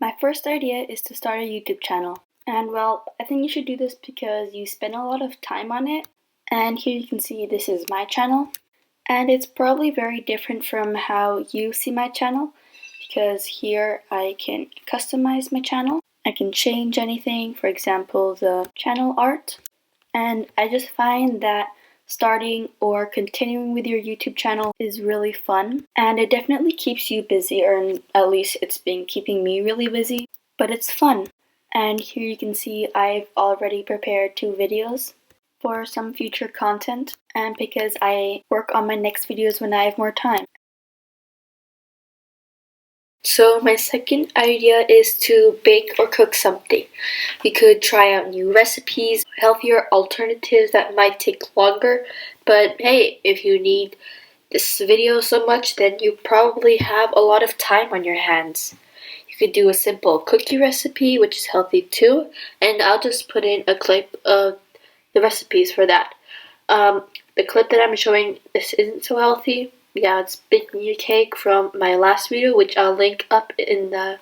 My first idea is to start a YouTube channel. And well, I think you should do this because you spend a lot of time on it. And here you can see this is my channel. And it's probably very different from how you see my channel because here I can customize my channel. I can change anything, for example, the channel art. And I just find that starting or continuing with your YouTube channel is really fun, and it definitely keeps you busy, or at least it's been keeping me really busy, but it's fun. And here you can see I've already prepared 2 videos for some future content, and because I work on my next videos when I have more time. So my second idea is to bake or cook something. You could try out new recipes, healthier alternatives that might take longer, but hey, if you need this video so much, then you probably have a lot of time on your hands. You could do a simple cookie recipe, which is healthy too, and I'll just put in a clip of the recipes for that. The clip that I'm showing, this isn't so healthy. Yeah, it's baking a cake from my last video, which I'll link up in the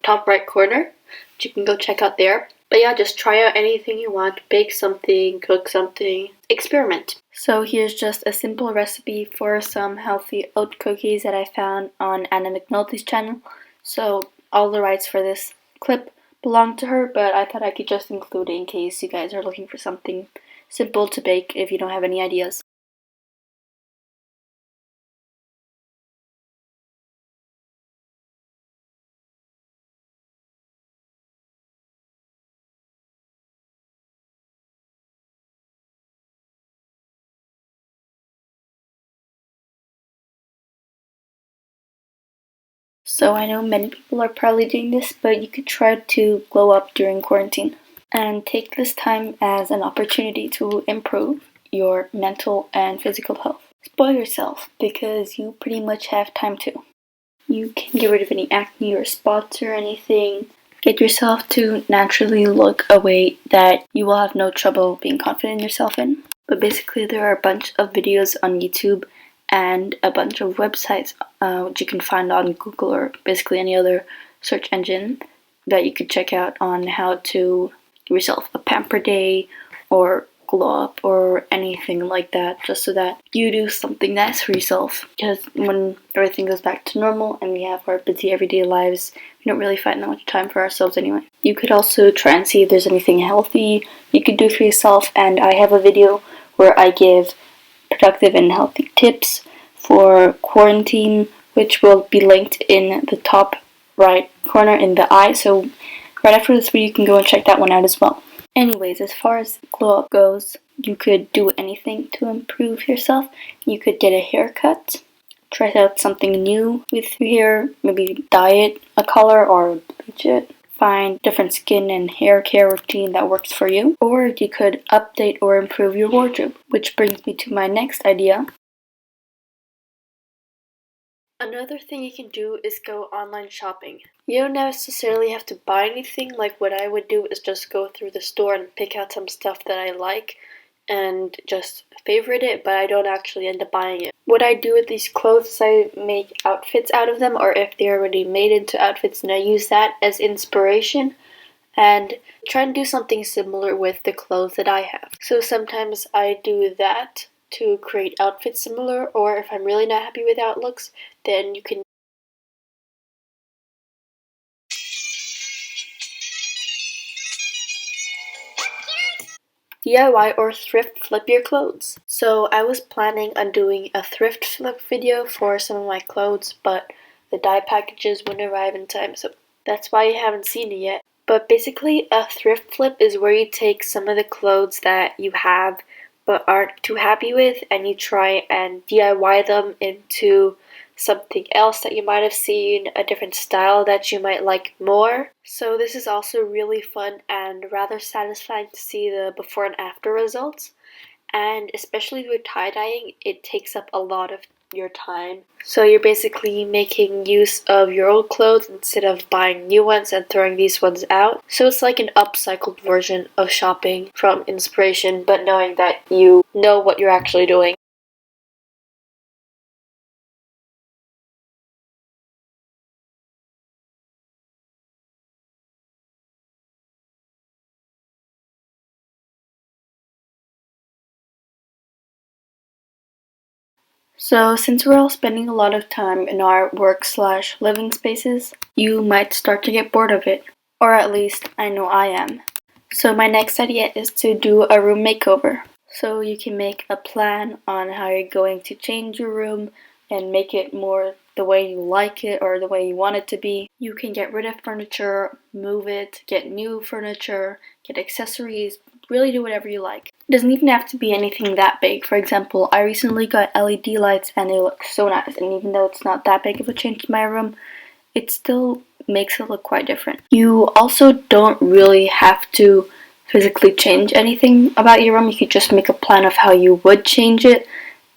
top right corner, which you can go check out there. But yeah, just try out anything you want. Bake something, cook something, experiment. So here's just a simple recipe for some healthy oat cookies that I found on Anna McNulty's channel. So all the rights for this clip belong to her, but I thought I could just include it in case you guys are looking for something simple to bake if you don't have any ideas. So I know many people are probably doing this, but you could try to glow up during quarantine and take this time as an opportunity to improve your mental and physical health. Spoil yourself because you pretty much have time to. You can get rid of any acne or spots or anything. Get yourself to naturally look a way that you will have no trouble being confident in yourself in. But basically there are a bunch of videos on YouTube and a bunch of websites which you can find on Google or basically any other search engine that you could check out on how to give yourself a pamper day or glow up or anything like that, just so that you do something nice for yourself. Because when everything goes back to normal and we have our busy everyday lives, we don't really find that much time for ourselves anyway. You could also try and see if there's anything healthy you could do for yourself, and I have a video where I give productive and healthy tips for quarantine, which will be linked in the top right corner in the eye. So right after this video you can go and check that one out as well. Anyways, as far as glow up goes, you could do anything to improve yourself. You could get a haircut, try out something new with your hair, maybe dye it a color or bleach it. Find different skin and hair care routine that works for you. Or you could update or improve your wardrobe, which brings me to my next idea. Another thing you can do is go online shopping. You don't necessarily have to buy anything. Like what I would do is just go through the store and pick out some stuff that I like and just favorite it, but I don't actually end up buying it. What I do with these clothes is I make outfits out of them, or if they're already made into outfits, and I use that as inspiration and try and do something similar with the clothes that I have. So sometimes I do that to create outfits similar, or if I'm really not happy with how it looks, then you can DIY or thrift flip your clothes. So I was planning on doing a thrift flip video for some of my clothes, but the dye packages wouldn't arrive in time, so that's why you haven't seen it yet. But basically a thrift flip is where you take some of the clothes that you have but aren't too happy with and you try and DIY them into something else that you might have seen, a different style that you might like more. So this is also really fun and rather satisfying to see the before and after results. And especially with tie-dyeing, it takes up a lot of your time. So you're basically making use of your old clothes instead of buying new ones and throwing these ones out. So it's like an upcycled version of shopping from inspiration, but knowing that you know what you're actually doing. So since we're all spending a lot of time in our work/living spaces, you might start to get bored of it. Or at least I know I am. So my next idea is to do a room makeover. So you can make a plan on how you're going to change your room and make it more the way you like it or the way you want it to be. You can get rid of furniture, move it, get new furniture, get accessories, really do whatever you like. It doesn't even have to be anything that big. For example, I recently got LED lights and they look so nice, and even though it's not that big of a change to my room, it still makes it look quite different. You also don't really have to physically change anything about your room. You could just make a plan of how you would change it,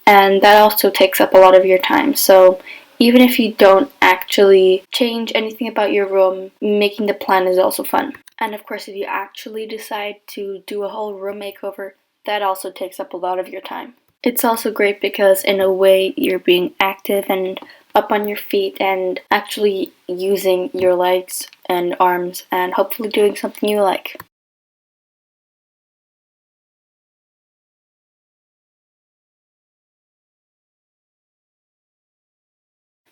and that also takes up a lot of your time. So even if you don't actually change anything about your room, making the plan is also fun. And of course, if you actually decide to do a whole room makeover, that also takes up a lot of your time. It's also great because in a way you're being active and up on your feet and actually using your legs and arms and hopefully doing something you like.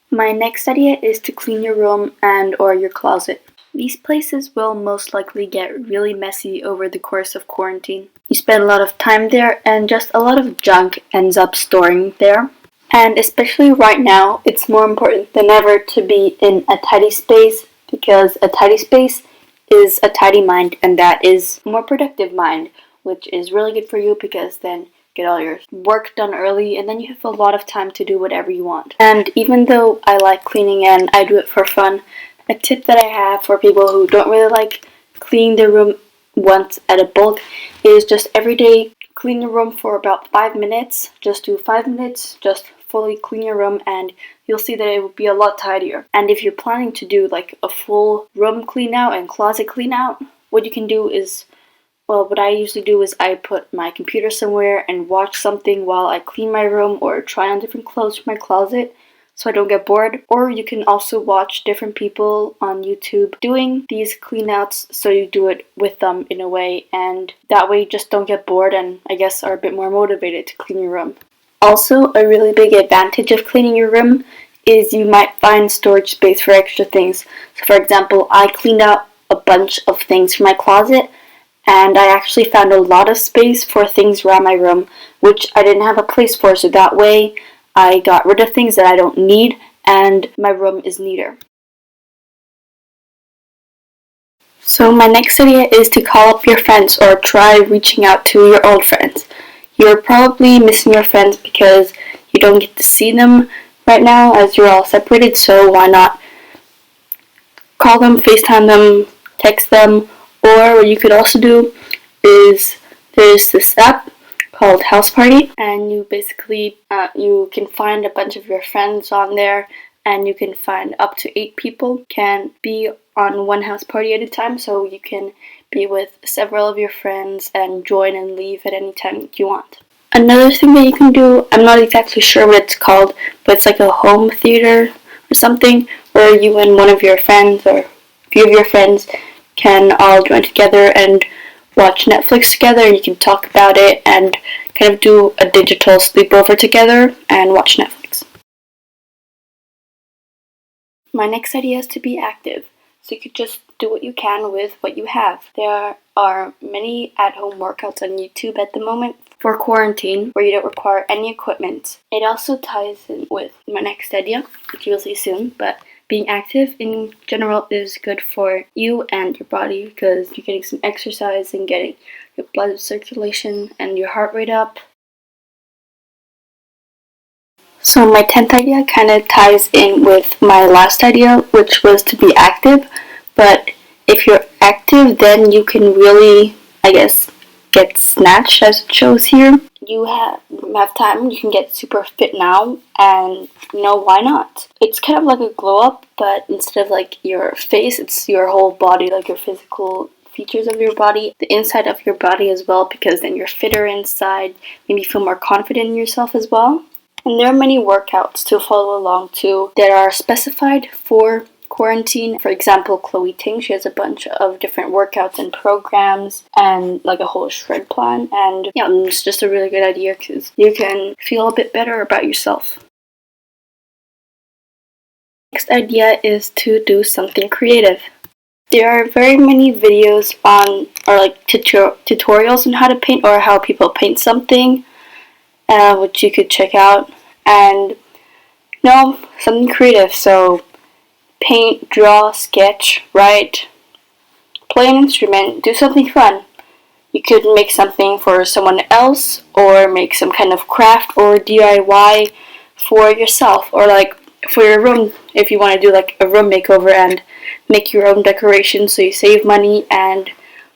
My next idea is to clean your room and or your closet. These places will most likely get really messy over the course of quarantine. You spend a lot of time there and just a lot of junk ends up storing there. And especially right now, it's more important than ever to be in a tidy space, because a tidy space is a tidy mind, and that is a more productive mind, which is really good for you because then you get all your work done early and then you have a lot of time to do whatever you want. And even though I like cleaning and I do it for fun, a tip that I have for people who don't really like cleaning their room once at a bulk is just every day clean the room for about 5 minutes. Just do 5 minutes, just fully clean your room, and you'll see that it will be a lot tidier. And if you're planning to do like a full room clean out and closet clean out, what you can do is, well, what I usually do is I put my computer somewhere and watch something while I clean my room or try on different clothes for my closet so I don't get bored. Or you can also watch different people on YouTube doing these clean outs, so you do it with them in a way, and that way you just don't get bored and I guess are a bit more motivated to clean your room. Also, a really big advantage of cleaning your room is you might find storage space for extra things. So for example, I cleaned out a bunch of things from my closet, and I actually found a lot of space for things around my room, which I didn't have a place for, so that way I got rid of things that I don't need, and my room is neater. So my next idea is to call up your friends or try reaching out to your old friends. You're probably missing your friends because you don't get to see them right now as you're all separated, so why not call them, FaceTime them, text them, or what you could also do is there's this app called House Party, and you basically you can find a bunch of your friends on there, and you can find up to 8 people can be on one house party at a time, so you can be with several of your friends and join and leave at any time that you want. Another thing that you can do, I'm not exactly sure what it's called, but it's like a home theater or something, where you and one of your friends or a few of your friends can all join together and watch Netflix together, and you can talk about it and kind of do a digital sleepover together and watch Netflix. My next idea is to be active. So you could just do what you can with what you have. There are many at-home workouts on YouTube at the moment for quarantine where you don't require any equipment. It also ties in with my next idea, which you'll see soon, but being active in general is good for you and your body because you're getting some exercise and getting your blood circulation and your heart rate up. So my 10th idea kind of ties in with my last idea, which was to be active. But if you're active, then you can really, I guess, get snatched, as it shows here. You have time, you can get super fit now, and why not? It's kind of like a glow up, but instead of like your face, it's your whole body, like your physical features of your body, the inside of your body as well, because then you're fitter inside, maybe feel more confident in yourself as well. And there are many workouts to follow along to that are specified for quarantine. For example, Chloe Ting, she has a bunch of different workouts and programs and like a whole shred plan. And yeah, it's just a really good idea because you can feel a bit better about yourself. Next idea is to do something creative. There are very many videos on, or like tutorials on how to paint or how people paint something, which you could check out. And something creative. So paint, draw, sketch, write, play an instrument, do something fun. You could make something for someone else, or make some kind of craft or DIY for yourself, or like for your room if you want to do like a room makeover and make your own decorations so you save money and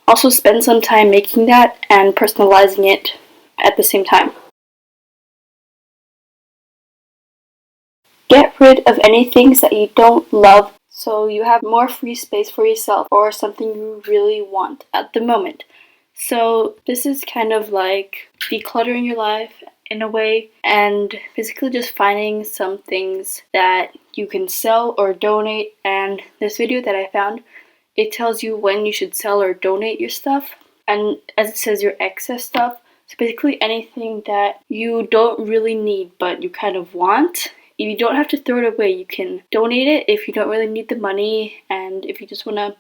also spend some time making that and personalizing it at the same time. Get rid of any things that you don't love so you have more free space for yourself or something you really want at the moment. So this is kind of like decluttering your life in a way, and basically just finding some things that you can sell or donate. And this video that I found, it tells you when you should sell or donate your stuff, and as it says, your excess stuff. So basically anything that you don't really need but you kind of want. You don't have to throw it away. You can donate it if you don't really need the money, and if you just want to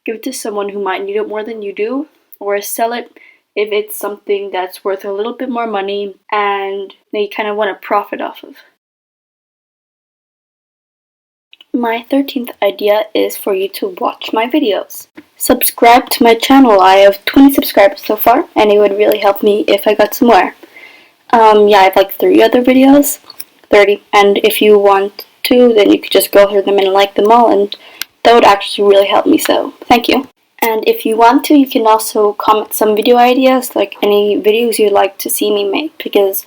give it to someone who might need it more than you do, or sell it if it's something that's worth a little bit more money and they kind of want to profit off of. My 13th idea is for you to watch my videos. Subscribe to my channel. I have 20 subscribers so far, and it would really help me if I got some more. I have like 3 other videos, 30, and if you want to, then you could just go through them and like them all, and that would actually really help me, so thank you. And if you want to, you can also comment some video ideas, like any videos you'd like to see me make, because,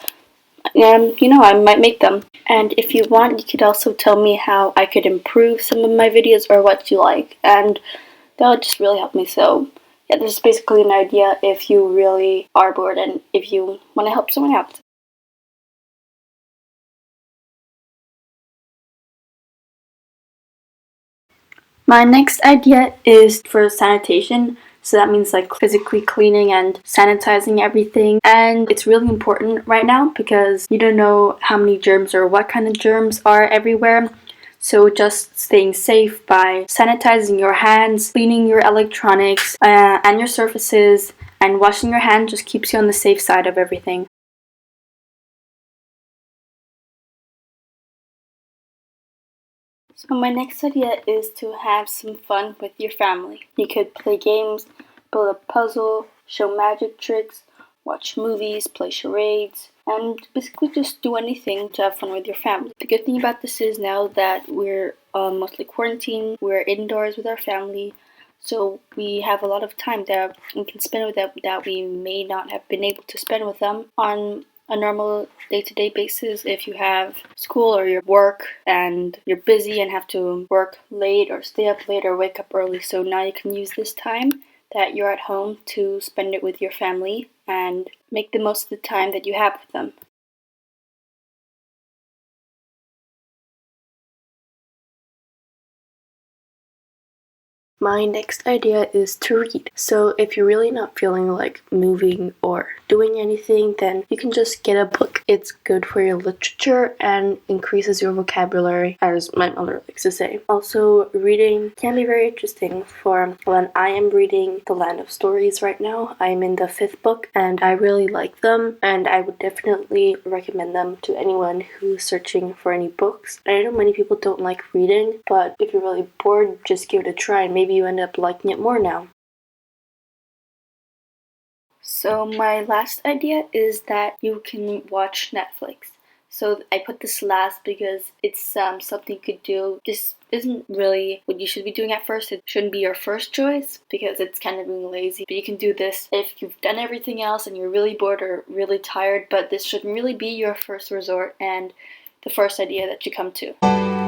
I might make them. And if you want, you could also tell me how I could improve some of my videos or what you like, and that would just really help me. So, yeah, this is basically an idea if you really are bored and if you want to help someone out. My next idea is for sanitation. So that means like physically cleaning and sanitizing everything. And it's really important right now because you don't know how many germs or what kind of germs are everywhere. So just staying safe by sanitizing your hands, cleaning your electronics and your surfaces, and washing your hands just keeps you on the safe side of everything. So my next idea is to have some fun with your family. You could play games, build a puzzle, show magic tricks, watch movies, play charades, and basically just do anything to have fun with your family. The good thing about this is now that we're mostly quarantined, we're indoors with our family, so we have a lot of time that we can spend with them that we may not have been able to spend with them on a normal day-to-day basis if you have school or your work and you're busy and have to work late or stay up late or wake up early. So now you can use this time that you're at home to spend it with your family and make the most of the time that you have with them. My next idea is to read. So if you're really not feeling like moving or doing anything, then you can just get a book. It's good for your literature and increases your vocabulary, as my mother likes to say. Also, reading can be very interesting. For when I am reading The Land of Stories right now, I'm in the 5th book and I really like them, and I would definitely recommend them to anyone who's searching for any books. I know many people don't like reading, but if you're really bored, just give it a try and maybe you end up liking it more now. So my last idea is that you can watch Netflix. So I put this last because it's something you could do. This isn't really what you should be doing at first. It shouldn't be your first choice because it's kind of being lazy. But you can do this if you've done everything else and you're really bored or really tired. But this shouldn't really be your first resort and the first idea that you come to.